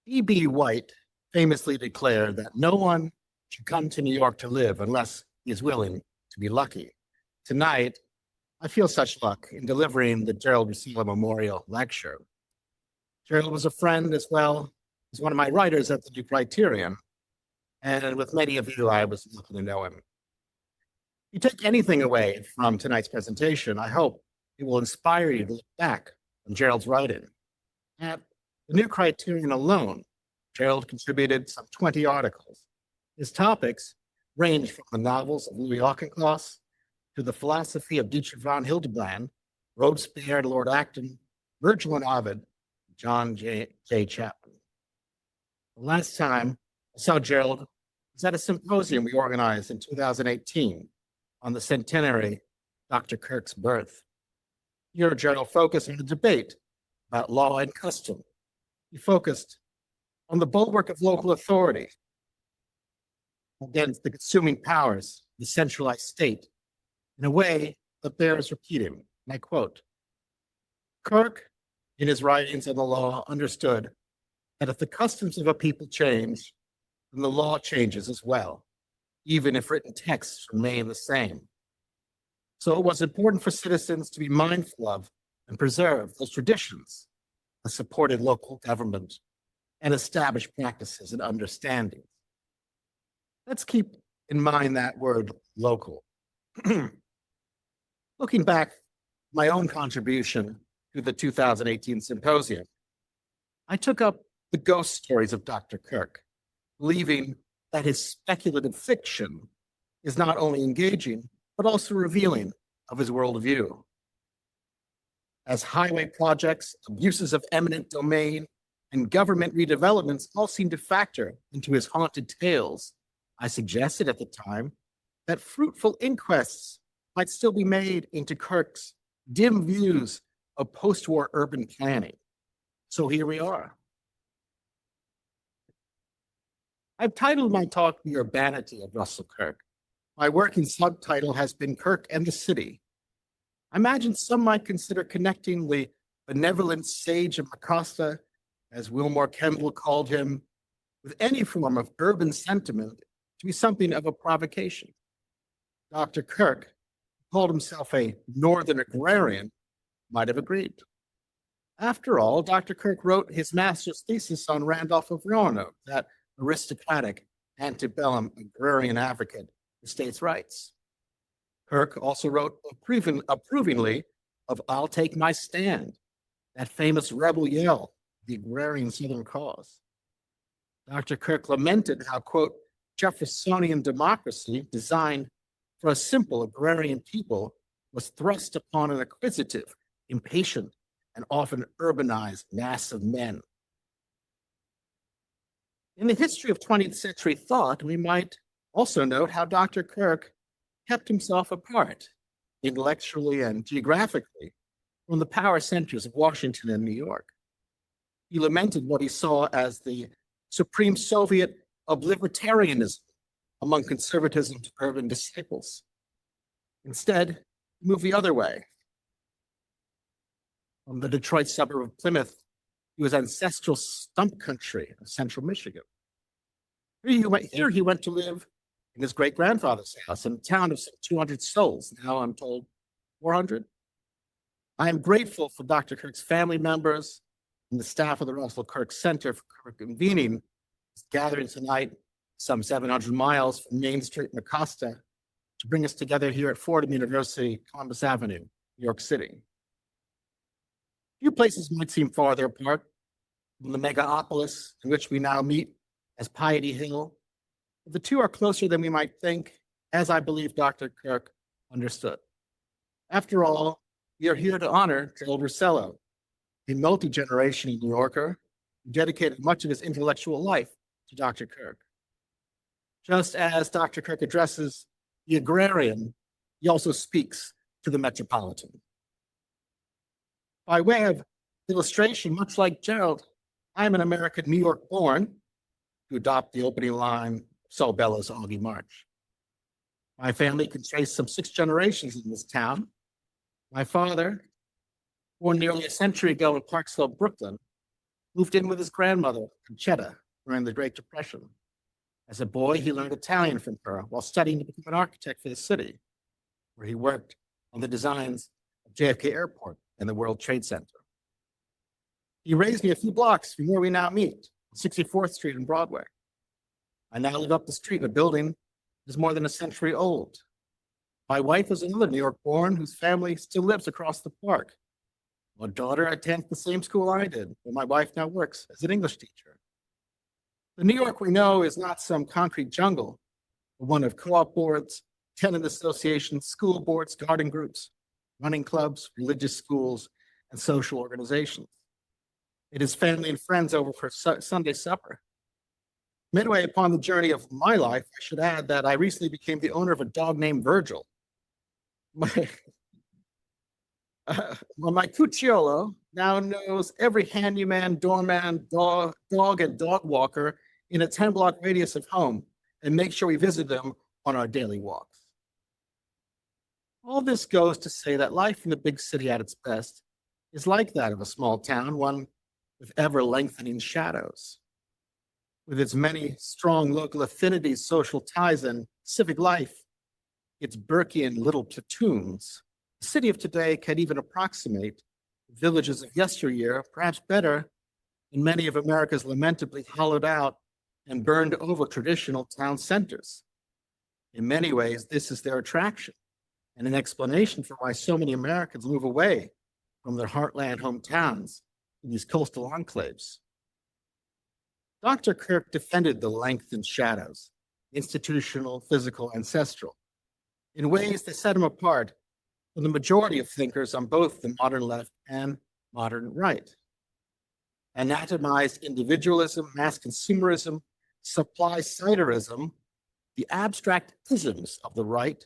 E.B. White famously declared that no one should come to New York to live unless he is willing to be lucky. Tonight, I feel such luck in delivering the Gerald Russello Memorial Lecture. Gerald was a friend as well as one of my writers at the new Criterion, and with many of you, I was lucky to know him. If you take anything away from tonight's presentation, I hope it will inspire you to look back on Gerald's writing. At the new Criterion alone, Gerald contributed some 20 articles. His topics range from the novels of Louis Auchincloss to the philosophy of Dietrich von Hildebrand, Robespierre, Lord Acton, Virgil and Ovid, John J. Chapman. The last time I saw Gerald was at a symposium we organized in 2018 on the centenary of Dr. Kirk's birth. Here, Gerald focused on a debate about law and custom. He focused on the bulwark of local authority against the consuming powers of the centralized state in a way that bears repeating. And I quote, Kirk, in his writings on the law, understood that if the customs of a people change, then the law changes as well, even if written texts remain the same. So it was important for citizens to be mindful of and preserve those traditions that supported local government and established practices and understandings. Let's keep in mind that word local. Looking back, my own contribution to the 2018 symposium, I took up the ghost stories of Dr. Kirk, believing that his speculative fiction is not only engaging, but also revealing of his worldview. As highway projects, abuses of eminent domain, and government redevelopments all seem to factor into his haunted tales, I suggested at the time that fruitful inquests might still be made into Kirk's dim views of post-war urban planning. So here we are. I've titled my talk The Urbanity of Russell Kirk. My working subtitle has been Kirk and the City. I imagine some might consider connecting the benevolent sage of Acosta, as Wilmore Kendall called him, with any form of urban sentiment to be something of a provocation. Dr. Kirk, who called himself a Northern agrarian, might have agreed. After all, Dr. Kirk wrote his master's thesis on Randolph of Roanoke, that aristocratic antebellum agrarian advocate for states' rights. Kirk also wrote approvingly of I'll Take My Stand, that famous rebel yell, the agrarian Southern cause. Dr. Kirk lamented how, quote, Jeffersonian democracy designed for a simple agrarian people was thrust upon an acquisitive, impatient, and often urbanized mass of men. In the history of 20th century thought, we might also note how Dr. Kirk kept himself apart, intellectually and geographically, from the power centers of Washington and New York. He lamented what he saw as the supreme Soviet of libertarianism among conservatism's urban disciples. Instead, he moved the other way. From the Detroit suburb of Plymouth to his ancestral stump country of central Michigan. Here he went to live in his great-grandfather's house in a town of some 200 souls. Now I'm told 400. I am grateful for Dr. Kirk's family members and the staff of the Russell Kirk Center for convening this gathering tonight, some 700 miles from Main Street in Acosta, to bring us together here at Fordham University, Columbus Avenue, New York City. Few places might seem farther apart from the megapolis in which we now meet as Piety Hill. The two are closer than we might think, as I believe Dr. Kirk understood. After all, we are here to honor Gerald Russello, a multi-generational New Yorker who dedicated much of his intellectual life to Dr. Kirk. Just as Dr. Kirk addresses the agrarian, he also speaks to the metropolitan. By way of illustration, much like Gerald, I'm an American New York born, to adopt the opening line, So Bella's Augie March. My family can trace some 6 generations in this town. My father, born nearly a century ago in Park Slope, Brooklyn, moved in with his grandmother, Conchetta, during the Great Depression. As a boy, he learned Italian from her while studying to become an architect for the city, where he worked on the designs of JFK Airport and the World Trade Center. He raised me a few blocks from where we now meet, 64th Street and Broadway. I now live up the street in a building that is more than a century old. My wife is another New York born whose family still lives across the park. My daughter attends the same school I did, where my wife now works as an English teacher. The New York we know is not some concrete jungle, but one of co-op boards, tenant associations, school boards, garden groups, running clubs, religious schools, and social organizations. It is family and friends over for Sunday supper. Midway upon the journey of my life, I should add that I recently became the owner of a dog named Virgil. My Cucciolo now knows every handyman, doorman, dog, and dog walker in a 10-block radius of home and makes sure we visit them on our daily walks. All this goes to say that life in the big city at its best is like that of a small town, one with ever-lengthening shadows. With its many strong local affinities, social ties, and civic life, its Burkean little platoons, the city of today can even approximate the villages of yesteryear, perhaps better than many of America's lamentably hollowed out and burned over traditional town centers. In many ways, this is their attraction and an explanation for why so many Americans move away from their heartland hometowns in these coastal enclaves. Dr. Kirk defended the lengthened shadows, institutional, physical, ancestral, in ways that set him apart from the majority of thinkers on both the modern left and modern right. Anatomized individualism, mass consumerism, supply-siderism, the abstract isms of the right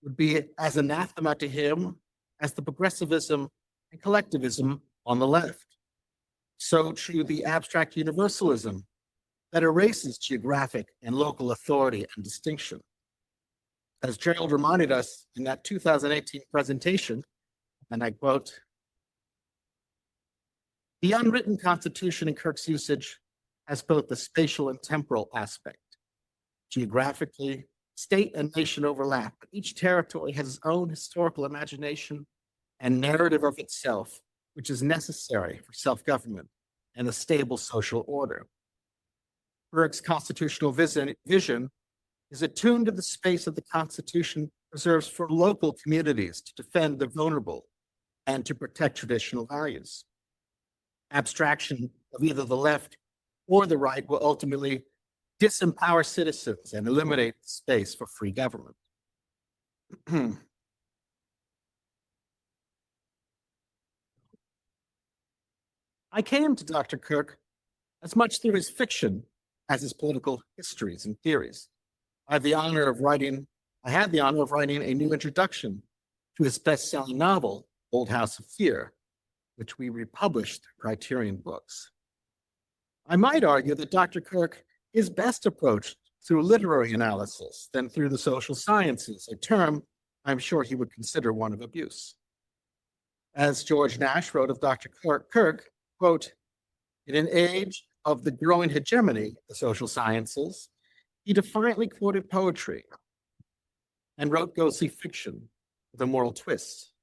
would be as anathema to him as the progressivism and collectivism on the left. So too the abstract universalism that erases geographic and local authority and distinction. As Gerald reminded us in that 2018 presentation, and I quote, "The unwritten Constitution in Kirk's usage has both the spatial and temporal aspect. Geographically, state and nation overlap, but each territory has its own historical imagination and narrative of itself, which is necessary for self-government and a stable social order. Kirk's constitutional vision is attuned to the space that the Constitution reserves for local communities to defend the vulnerable and to protect traditional values. Abstraction of either the left or the right will ultimately disempower citizens and eliminate space for free government." I came to Dr. Kirk as much through his fiction as his political histories and theories. I had the honor of writing a new introduction to his best-selling novel, Old House of Fear, which we republished Criterion Books. I might argue that Dr. Kirk is best approached through literary analysis than through the social sciences, a term I'm sure he would consider one of abuse. As George Nash wrote of Dr. Kirk, quote, "In an age of the growing hegemony of the social sciences, he defiantly quoted poetry and wrote ghostly fiction with a moral twist.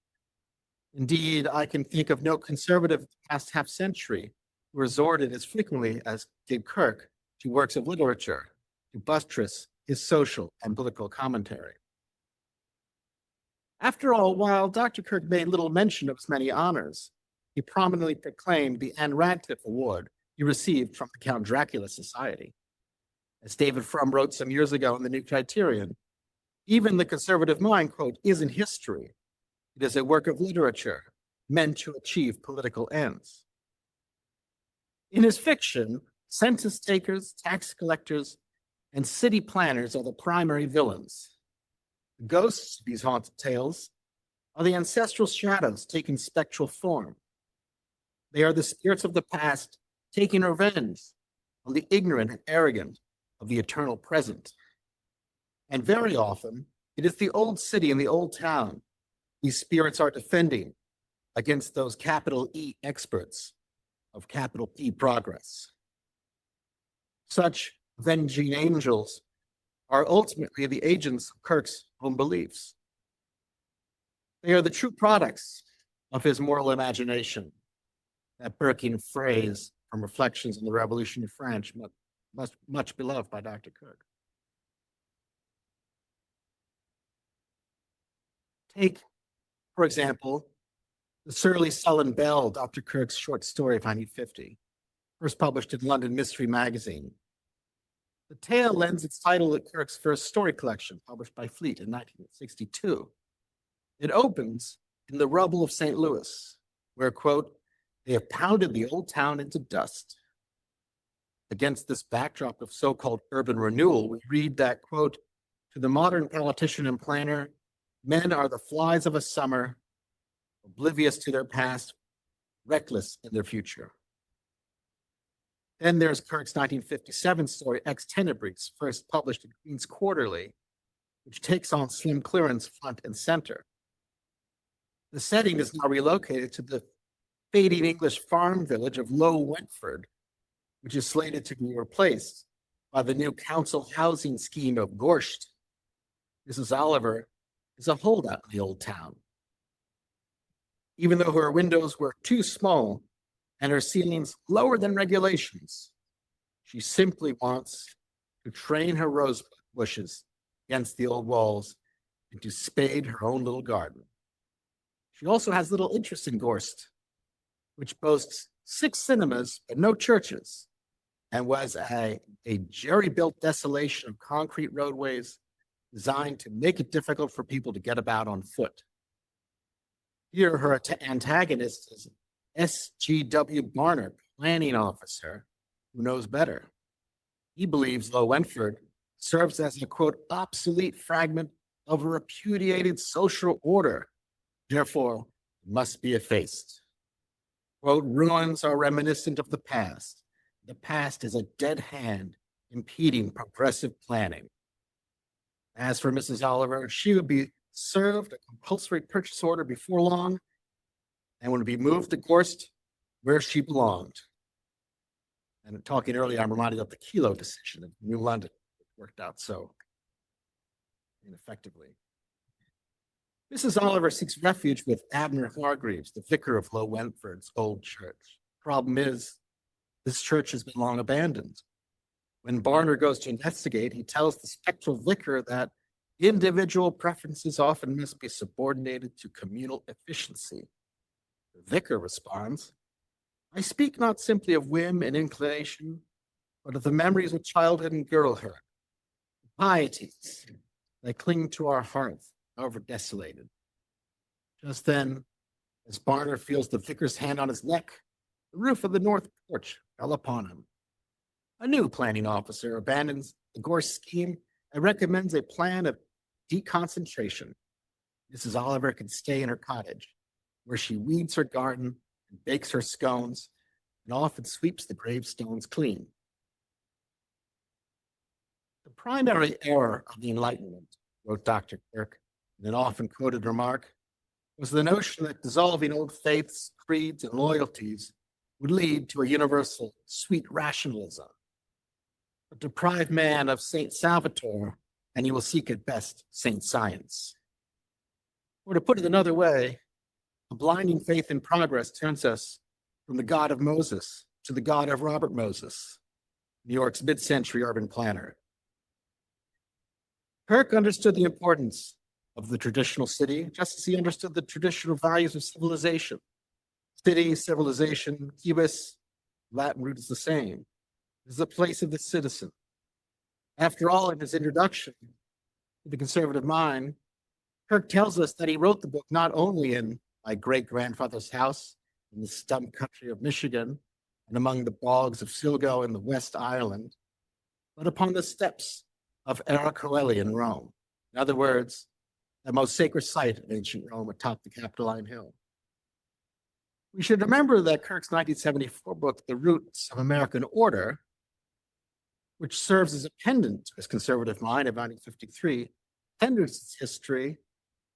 Indeed, I can think of no conservative of the past half century who resorted as frequently as did Kirk to works of literature to buttress his social and political commentary." After all, while Dr. Kirk made little mention of his many honors, he prominently proclaimed the Anne Radcliffe Award he received from the Count Dracula Society. As David Frum wrote some years ago in the New Criterion, even the conservative mind, quote, "isn't history. It is a work of literature meant to achieve political ends." In his fiction, census takers, tax collectors, and city planners are the primary villains. The ghosts of these haunted tales are the ancestral shadows taking spectral form. They are the spirits of the past taking revenge on the ignorant and arrogant of the eternal present. And very often, it is the old city and the old town these spirits are defending against those capital E experts of capital P progress. Such avenging angels are ultimately the agents of Kirk's own beliefs. They are the true products of his moral imagination, that Burkean phrase from Reflections on the Revolution of France, much beloved by Dr. Kirk. Take, for example, The Surly Sullen Bell, Dr. Kirk's short story of 1950, first published in London Mystery Magazine. The tale lends its title to Kirk's first story collection, published by Fleet in 1962. It opens in the rubble of St. Louis, where, quote, they have pounded the old town into dust. Against this backdrop of so-called urban renewal, we read that, quote, to the modern politician and planner, men are the flies of a summer, oblivious to their past, reckless in their future. Then there's Kirk's 1957 story, Ex Tenebris, first published in Queen's Quarterly, which takes on slim clearance front and center. The setting is now relocated to the fading English farm village of Low Wentford, which is slated to be replaced by the new council housing scheme of Gorsht. Mrs. Oliver is a holdout in the old town. Even though her windows were too small and her ceilings lower than regulations, she simply wants to train her rose bushes against the old walls and to spade her own little garden. She also has little interest in Gorst, which boasts 6 cinemas but no churches, and was a jerry-built desolation of concrete roadways designed to make it difficult for people to get about on foot. Here, her antagonist is S.G.W. Barner, planning officer, who knows better. He believes Low Wentford serves as a, quote, obsolete fragment of a repudiated social order, therefore must be effaced. Quote, ruins are reminiscent of the past. The past is a dead hand impeding progressive planning. As for Mrs. Oliver, she would be served a compulsory purchase order before long and would be moved to Gorst, where she belonged. And talking earlier, I'm reminded of the Kelo decision in New London. It worked out so ineffectively. Mrs. Oliver seeks refuge with Abner Hargreaves, the vicar of Low Wentford's old church. Problem is, this church has been long abandoned. When Barner goes to investigate, he tells the spectral vicar that individual preferences often must be subordinated to communal efficiency. The vicar responds, I speak not simply of whim and inclination, but of the memories of childhood and girlhood, the pieties that cling to our hearth, however desolated. Just then, as Barner feels the vicar's hand on his neck, the roof of the north porch fell upon him. A new planning officer abandons the Gorse scheme and recommends a plan of deconcentration. Mrs. Oliver can stay in her cottage, where she weeds her garden and bakes her scones and often sweeps the gravestones clean. The primary error of the Enlightenment, wrote Dr. Kirk in an often quoted remark, was the notion that dissolving old faiths, creeds, and loyalties would lead to a universal sweet rationalism. But deprive man of Saint Salvator, and he will seek at best Saint Science. Or to put it another way, a blinding faith in progress turns us from the God of Moses to the God of Robert Moses, New York's mid-century urban planner. Kirk understood the importance of the traditional city, just as he understood the traditional values of civilization. City, civilization, Cubis, Latin root is the same. It is the place of the citizen. After all, in his introduction to the conservative mind, Kirk tells us that he wrote the book not only in my great-grandfather's house in the stump country of Michigan and among the bogs of Silgo in the West Island, but upon the steps of Era Coeli in Rome. In other words, the most sacred site of ancient Rome atop the Capitoline Hill. We should remember that Kirk's 1974 book, The Roots of American Order, which serves as a pendant to his conservative mind of 1953, tenders its history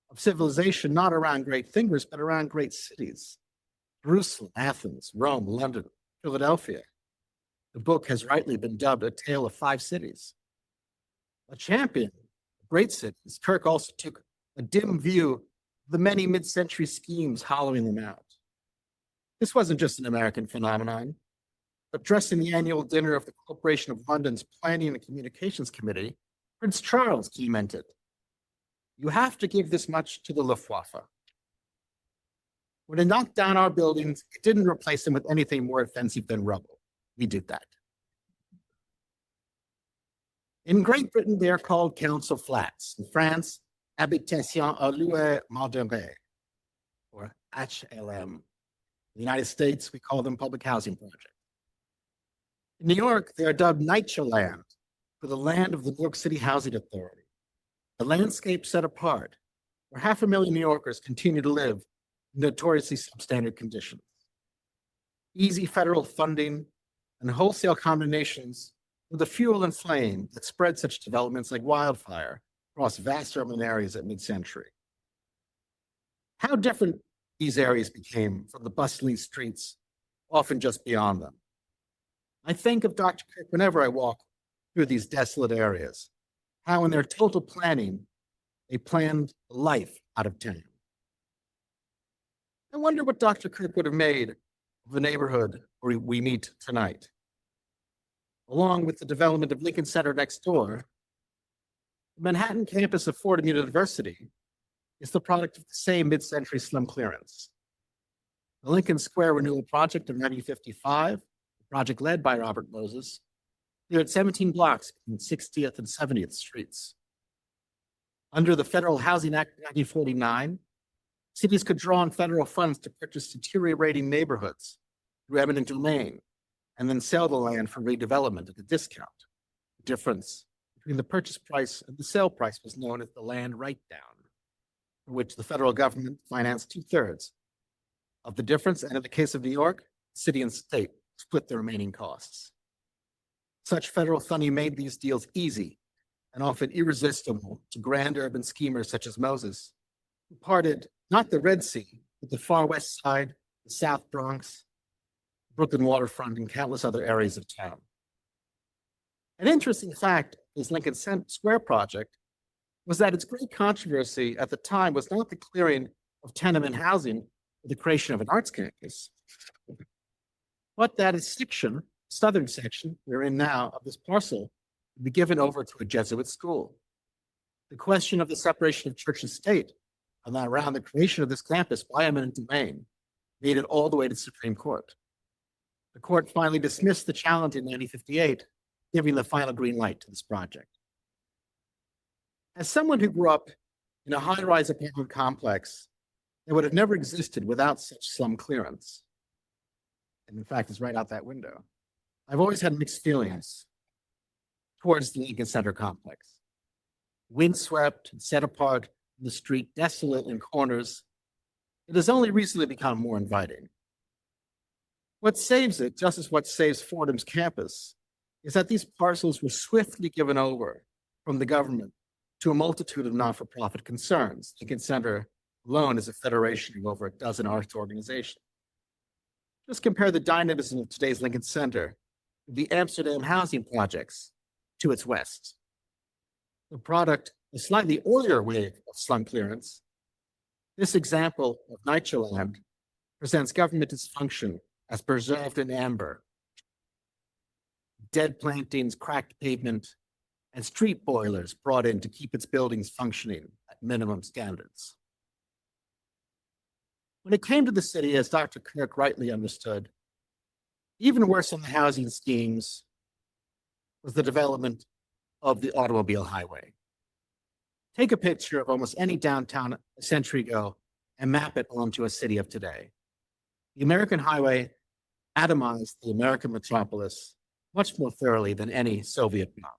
of civilization not around great fingers, but around great cities. Jerusalem, Athens, Rome, London, Philadelphia. The book has rightly been dubbed A Tale of Five Cities. A champion of great cities, Kirk also took a dim view of the many mid-century schemes hollowing them out. This wasn't just an American phenomenon. Addressing the annual dinner of the Corporation of London's Planning and Communications Committee, Prince Charles commented, "You have to give this much to the Luftwaffe. When it knocked down our buildings, it didn't replace them with anything more offensive than rubble. We did that." In Great Britain, they are called council flats. In France, habitation à louer modérée, or HLM. In the United States, we call them public housing projects. In New York, they are dubbed NYCHA for the land of the New York City Housing Authority, a landscape set apart where 500,000 New Yorkers continue to live in notoriously substandard conditions. Easy federal funding and wholesale combinations were the fuel and flame that spread such developments like wildfire across vast urban areas at mid-century. How different these areas became from the bustling streets, often just beyond them. I think of Dr. Kirk whenever I walk through these desolate areas, how in their total planning, they planned life out of town. I wonder what Dr. Kirk would have made of the neighborhood where we meet tonight. Along with the development of Lincoln Center next door, the Manhattan campus of Fordham University is the product of the same mid-century slum clearance. The Lincoln Square Renewal Project of 1955, project led by Robert Moses, cleared 17 blocks between 60th and 70th Streets. Under the Federal Housing Act of 1949, cities could draw on federal funds to purchase deteriorating neighborhoods through eminent domain and then sell the land for redevelopment at a discount. The difference between the purchase price and the sale price was known as the land write-down, for which the federal government financed 2/3 of the difference, and in the case of New York, city and state split the remaining costs. Such federal funding made these deals easy and often irresistible to grand urban schemers such as Moses, who parted not the Red Sea, but the far west side, the South Bronx, Brooklyn waterfront, and countless other areas of town. An interesting fact of this Lincoln Square project was that its great controversy at the time was not the clearing of tenement housing or the creation of an arts campus, but that its section, southern section we're in now of this parcel, would be given over to a Jesuit school. The question of the separation of church and state and around the creation of this campus by eminent domain made it all the way to the Supreme Court. The court finally dismissed the challenge in 1958, giving the final green light to this project. As someone who grew up in a high-rise apartment complex that would have never existed without such slum clearance, and in fact is right out that window, I've always had mixed feelings towards the Lincoln Center complex. Windswept and set apart in the street, desolate in corners, it has only recently become more inviting. What saves it, just as what saves Fordham's campus, is that these parcels were swiftly given over from the government to a multitude of not-for-profit concerns. Lincoln Center alone is a federation of over a dozen arts organizations. Just compare the dynamism of today's Lincoln Center with the Amsterdam housing projects to its west. The product, a slightly earlier wave of slum clearance, this example of NYCHA presents government dysfunction as preserved in amber. Dead plantings, cracked pavement, and street boilers brought in to keep its buildings functioning at minimum standards. When it came to the city, as Dr. Kirk rightly understood, even worse than the housing schemes was the development of the automobile highway. Take a picture of almost any downtown a century ago and map it onto a city of today. The American highway atomized the American metropolis much more thoroughly than any Soviet bomb.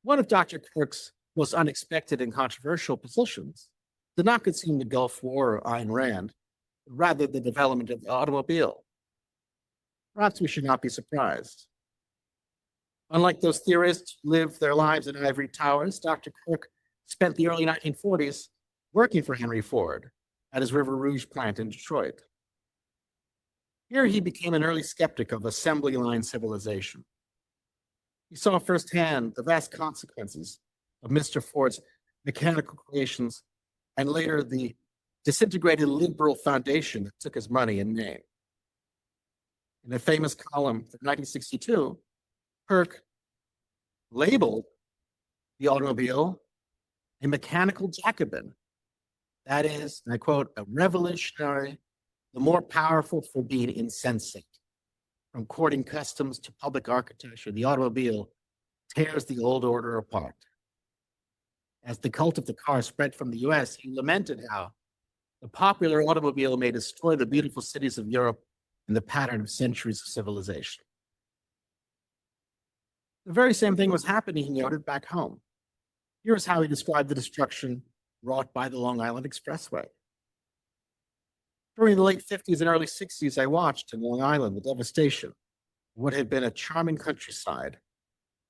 One of Dr. Kirk's most unexpected and controversial positions did not concern the Gulf War or Ayn Rand, but rather the development of the automobile. Perhaps we should not be surprised. Unlike those theorists who lived their lives in ivory towers, Dr. Kirk spent the early 1940s working for Henry Ford at his River Rouge plant in Detroit. Here he became an early skeptic of assembly line civilization. He saw firsthand the vast consequences of Mr. Ford's mechanical creations and later the disintegrated liberal foundation that took his money and name. In a famous column from 1962, Kirk labeled the automobile a mechanical Jacobin. That is, and I quote, a revolutionary, the more powerful for being insensate. From courting customs to public architecture, the automobile tears the old order apart. As the cult of the car spread from the US, he lamented how the popular automobile may destroy the beautiful cities of Europe in the pattern of centuries of civilization. The very same thing was happening, he noted, back home. Here's how he described the destruction wrought by the Long Island Expressway. During the late 50s and early 60s, I watched in Long Island the devastation of what had been a charming countryside,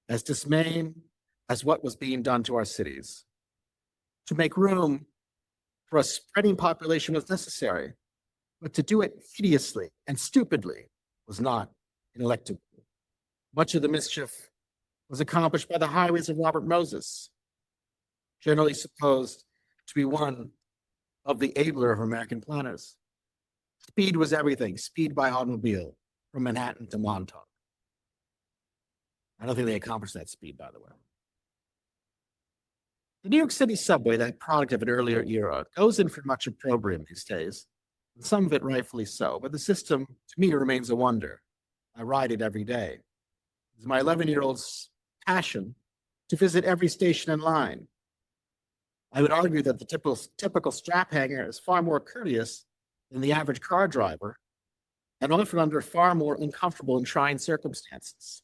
as dismaying as what was being done to our cities. To make room for a spreading population was necessary, but to do it hideously and stupidly was not ineluctable. Much of the mischief was accomplished by the highways of Robert Moses, generally supposed to be one of the abler of American planners. Speed was everything, speed by automobile from Manhattan to Montauk. I don't think they accomplished that speed, by the way. The New York City subway, that product of an earlier era, goes in for much opprobrium these days, and some of it rightfully so, but the system, to me, remains a wonder. I ride it every day. It's my 11-year-old's passion to visit every station in line. I would argue that the typical strap hanger is far more courteous than the average car driver, and often under far more uncomfortable and trying circumstances.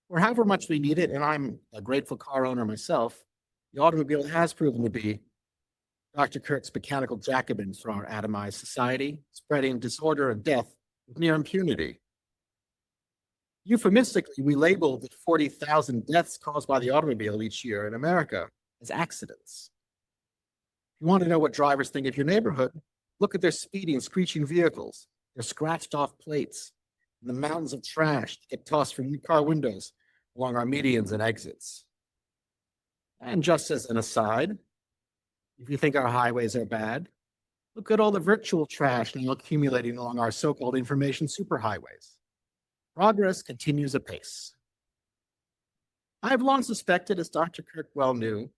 For however much we need it, and I'm a grateful car owner myself, the automobile has proven to be Dr. Kirk's mechanical Jacobin for our atomized society, spreading disorder and death with near impunity. Euphemistically, we label the 40,000 deaths caused by the automobile each year in America as accidents. If you want to know what drivers think of your neighborhood, look at their speeding, screeching vehicles, their scratched off plates, and the mountains of trash that get tossed from car windows along our medians and exits. And just as an aside, if you think our highways are bad, look at all the virtual trash now accumulating along our so-called information superhighways. Progress continues apace. I have long suspected, as Dr. Kirk well knew,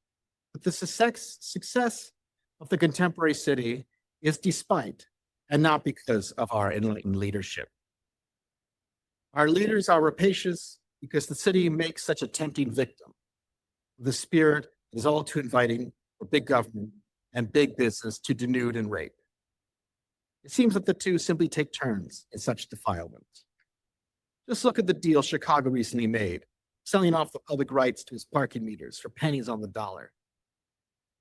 that the success of the contemporary city is despite and not because of our enlightened leadership. Our leaders are rapacious because the city makes such a tempting victim. The spirit is all too inviting for big government and big business to denude and rape. It seems that the two simply take turns in such defilement. Just look at the deal Chicago recently made, selling off the public rights to its parking meters for pennies on the dollar.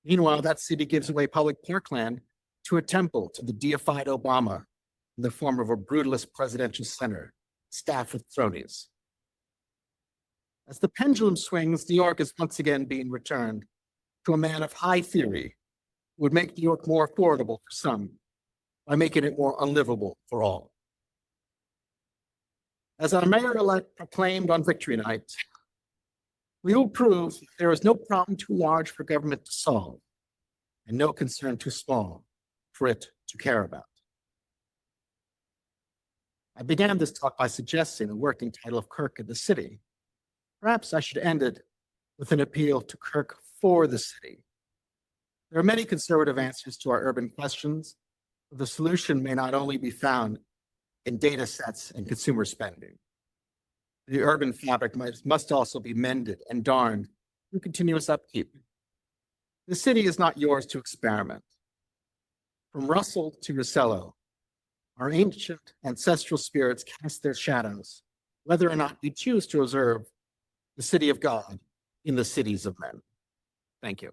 Meanwhile, that city gives away public parkland to a temple to the deified Obama in the form of a brutalist presidential center staffed with cronies. As the pendulum swings, New York is once again being returned to a man of high theory who would make New York more affordable for some by making it more unlivable for all. As our mayor-elect proclaimed on Victory Night, we will prove that there is no problem too large for government to solve and no concern too small for it to care about. I began this talk by suggesting a working title of Kirk in the city. Perhaps I should end it with an appeal to Kirk for the city. There are many conservative answers to our urban questions, but the solution may not only be found in data sets and consumer spending. The urban fabric must also be mended and darned through continuous upkeep. The city is not yours to experiment. From Russell to Russello, our ancient ancestral spirits cast their shadows, whether or not we choose to observe the city of God in the cities of men. Thank you.